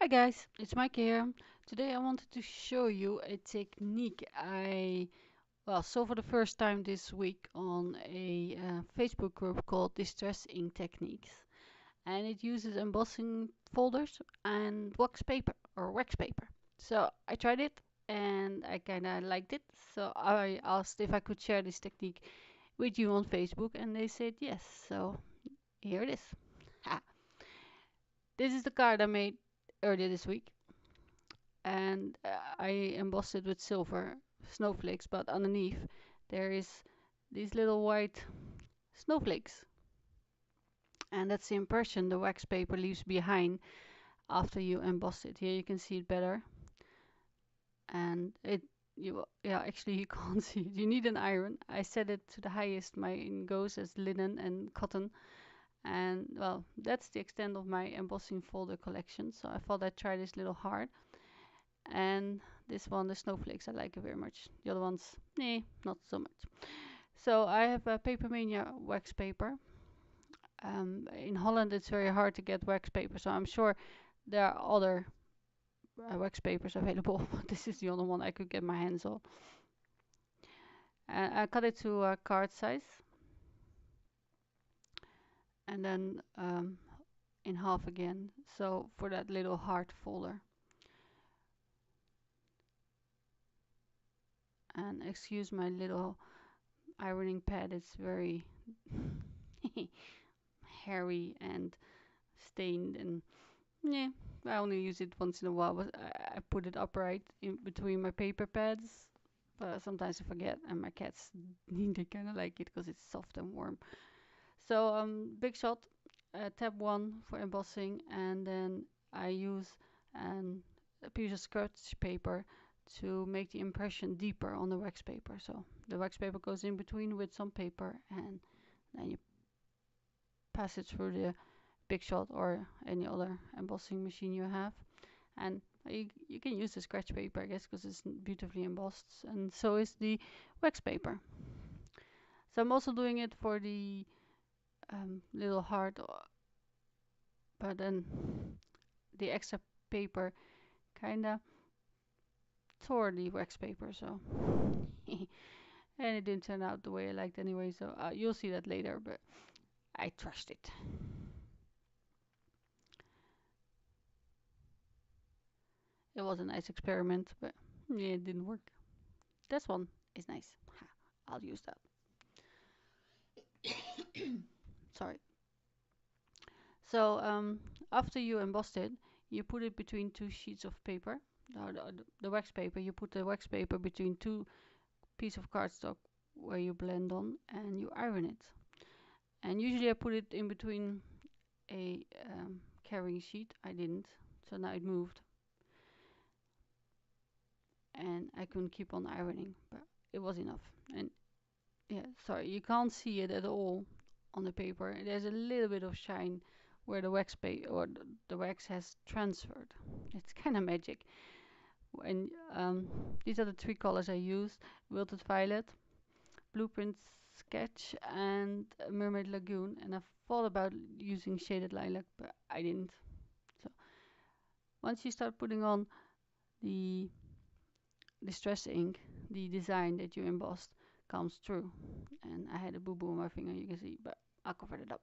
Hi guys, it's Mike here. Today I wanted to show you a technique I saw for the first time this week on a Facebook group called Distress Ink Techniques, and it uses embossing folders and wax paper. So I tried it and I kind of liked it. So I asked if I could share this technique with you on Facebook, and they said yes. So here it is. Ha. This is the card I made earlier this week. And I embossed it with silver snowflakes, but underneath there is these little white snowflakes, and that's the impression the wax paper leaves behind after you emboss it. Here you can see it better, and actually you can't see it. You need an iron. I set it to the highest mine goes as linen and cotton, and well, that's the extent of my embossing folder collection. So I thought I'd try this little hard. And this one, the snowflakes, I like it very much. The other ones, not so much. So I have a Papermania wax paper. In Holland, it's very hard to get wax paper, so I'm sure there are other wax papers available. This is the only one I could get my hands on. And I cut it to card size, and then in half again. So for that little heart folder. And excuse my little ironing pad, it's very hairy and stained, and yeah, I only use it once in a while, but I put it upright in between my paper pads. But sometimes I forget, and my cats they kind of like it because it's soft and warm. So big shot, tab 1 for embossing, and then I use a piece of scratch paper to make the impression deeper on the wax paper. So the wax paper goes in between with some paper, and then you pass it through the Big Shot or any other embossing machine you have. And you can use the scratch paper, I guess, because it's beautifully embossed, and so is the wax paper. So I'm also doing it for the little heart, but then the extra paper kind of tore the wax paper, so and it didn't turn out the way I liked anyway, so you'll see that later, but I trashed it. It was a nice experiment, but yeah, it didn't work. This one is nice. Ha, I'll use that. Sorry. So after you embossed it, you put it between two sheets of paper. The wax paper, you put the wax paper between two pieces of cardstock where you blend on, and you iron it. And usually I put it in between a carrying sheet. I didn't, so now it moved. And I couldn't keep on ironing, but it was enough. And yeah, sorry, you can't see it at all on the paper. There's a little bit of shine where the the wax has transferred. It's kind of magic. And these are the three colors I used: Wilted Violet, Blueprint Sketch, and Mermaid Lagoon. And I thought about using Shaded Lilac, but I didn't. So once you start putting on the distress ink, the design that you embossed comes through. And I had a boo-boo on my finger, you can see, but I covered it up.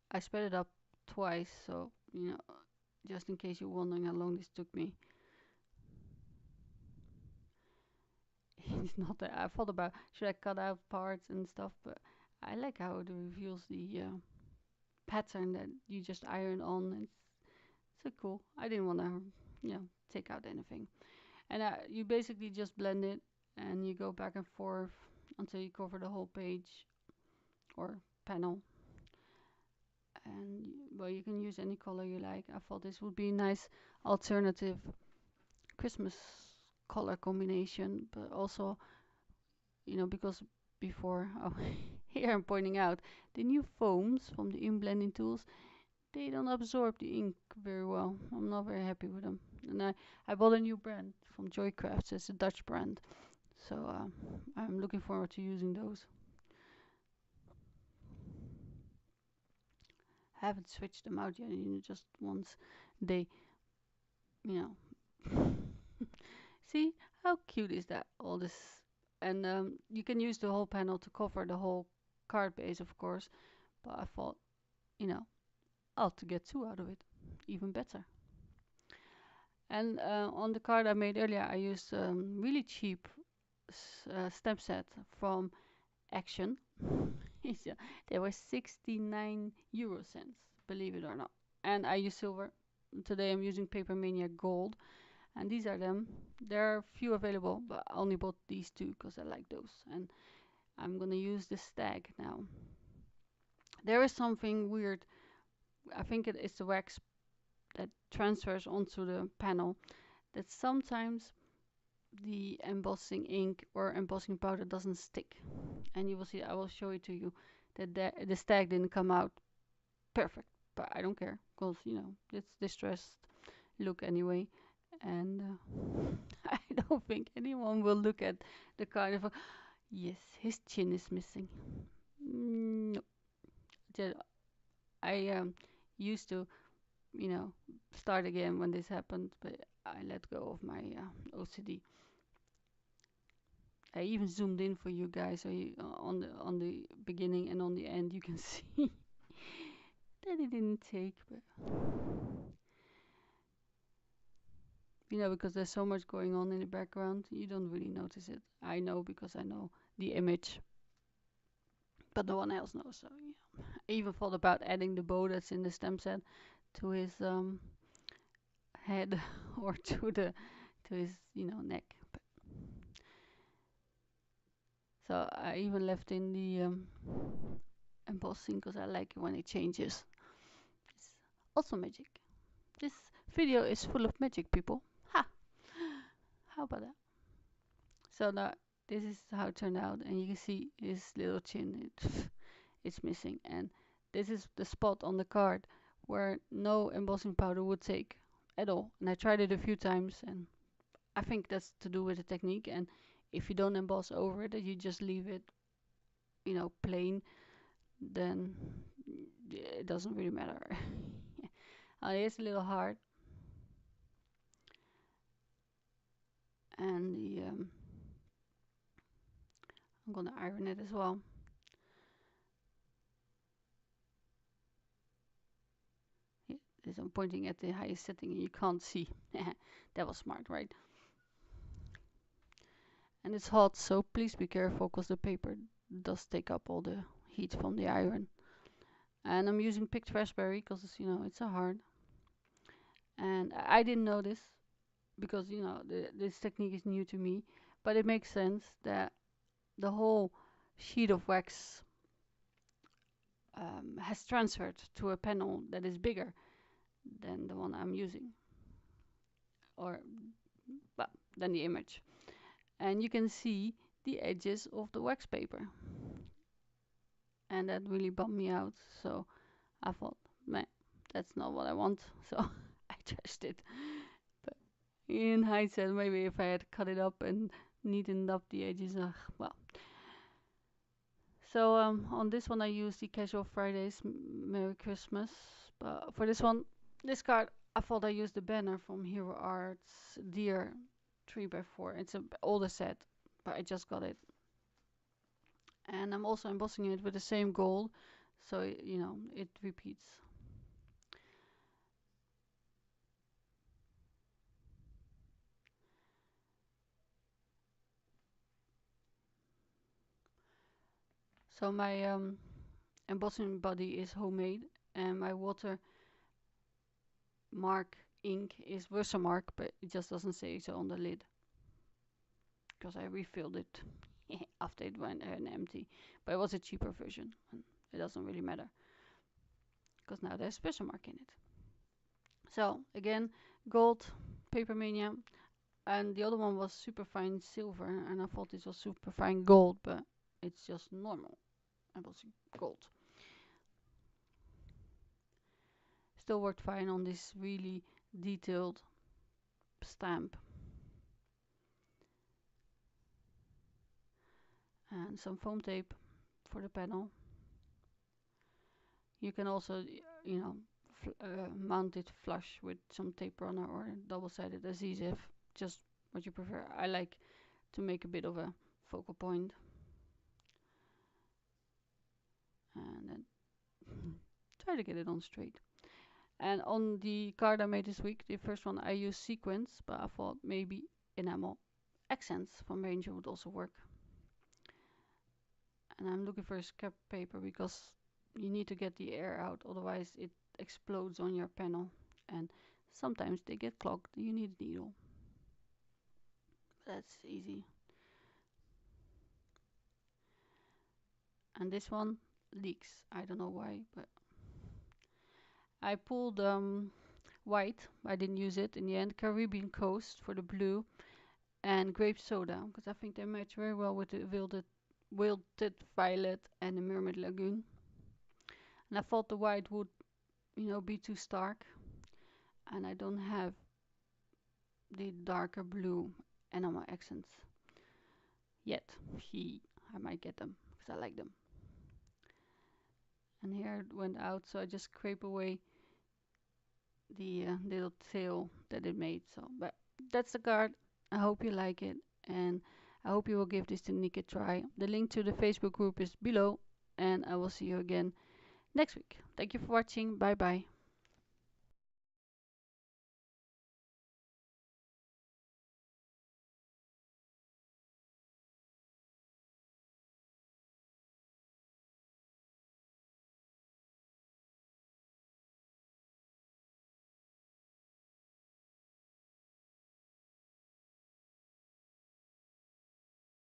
I sped it up twice, so just in case you're wondering how long this took me. It's not that I thought about should I cut out parts and stuff, but I like how it reveals the pattern that you just iron on. It's so cool. I didn't want to, take out anything. And you basically just blend it, and you go back and forth until you cover the whole page or panel. And well, you can use any color you like. I thought this would be a nice alternative Christmas color combination, but also, because before, oh, here I'm pointing out the new foams from the inblending tools. they don't absorb the ink very well. I'm not very happy with them. And I bought a new brand from Joycrafts. It's a Dutch brand. So I'm looking forward to using those. I haven't switched them out yet. Just once they, you know. See how cute is that? All this, and you can use the whole panel to cover the whole card base, of course. But I thought, you know, I'll to get two out of it, even better. And on the card I made earlier, I used really cheap stamp set from Action. It's, they were 69 euro cents, believe it or not. And I use silver. Today I'm using Paper Mania Gold. And these are them. There are few available, but I only bought these two because I like those. And I'm gonna use the stag now. There is something weird. I think it is the wax that transfers onto the panel, that sometimes the embossing ink or embossing powder doesn't stick. And you will see, I will show it to you, that the stag didn't come out perfect. But I don't care, because, it's distressed look anyway. And I don't think anyone will look at the card and go, yes, his chin is missing. No. I used to, start again when this happened, but I let go of my OCD. I even zoomed in for you guys, so on the beginning and on the end you can see that it didn't take. But because there's so much going on in the background, you don't really notice it. I know because I know the image, but no one else knows. So yeah, I even thought about adding the bow that's in the stem set to his head or to his neck. But so I even left in the embossing because I like it when it changes. It's also magic. This video is full of magic, people. Ha! How about that? So now this is how it turned out, and you can see his little chin. It's missing, and this is the spot on the card where no embossing powder would take at all. And I tried it a few times, and I think that's to do with the technique. And if you don't emboss over it, and you just leave it, plain, then it doesn't really matter. It's a little hard, and I'm gonna iron it as well. This I'm pointing at the highest setting and you can't see. That was smart, right? And it's hot, so please be careful because the paper does take up all the heat from the iron. And I'm using picked raspberry because it's a hard. And I didn't know this because this technique is new to me, but it makes sense that the whole sheet of wax has transferred to a panel that is bigger than the one I'm using, or well, than the image. And you can see the edges of the wax paper, and that really bummed me out. So I thought, man, that's not what I want. So I trashed it. But in hindsight, maybe if I had cut it up and neatened up the edges, well. So on this one I used the Casual Fridays Merry Christmas. But for this card, I thought I used the banner from Hero Arts Deer 3x4. It's an older set, but I just got it. And I'm also embossing it with the same gold, so it repeats. So my embossing body is homemade, and my watermark ink is Versamark, but it just doesn't say so on the lid because I refilled it after it went empty. But it was a cheaper version, and it doesn't really matter because now there's Versamark in it. So again, gold, Paper Mania, and the other one was superfine silver, and I thought this was superfine gold, but it's just normal embossing gold. still worked fine on this really detailed stamp. And some foam tape for the panel. You can also, you know, mount it flush with some tape runner or double-sided adhesive, just what you prefer. I like to make a bit of a focal point. And then try to get it on straight. And on the card I made this week, the first one, I used sequins, but I thought maybe enamel accents from Ranger would also work. And I'm looking for a scrap paper because you need to get the air out, otherwise it explodes on your panel. And sometimes they get clogged, you need a needle. That's easy. And this one leaks. I don't know why, but I pulled white. I didn't use it in the end. Caribbean Coast for the blue, and grape soda because I think they match very well with the wilted violet and the Mermaid Lagoon. And I thought the white would, you know, be too stark, and I don't have the darker blue enamel accents yet. I might get them because I like them. And here it went out, so I just scrape away the little tail that it made. So, but that's the card. I hope you like it, and I hope you will give this technique a try. The link to the Facebook group is below, and I will see you again next week. Thank you for watching. Bye bye.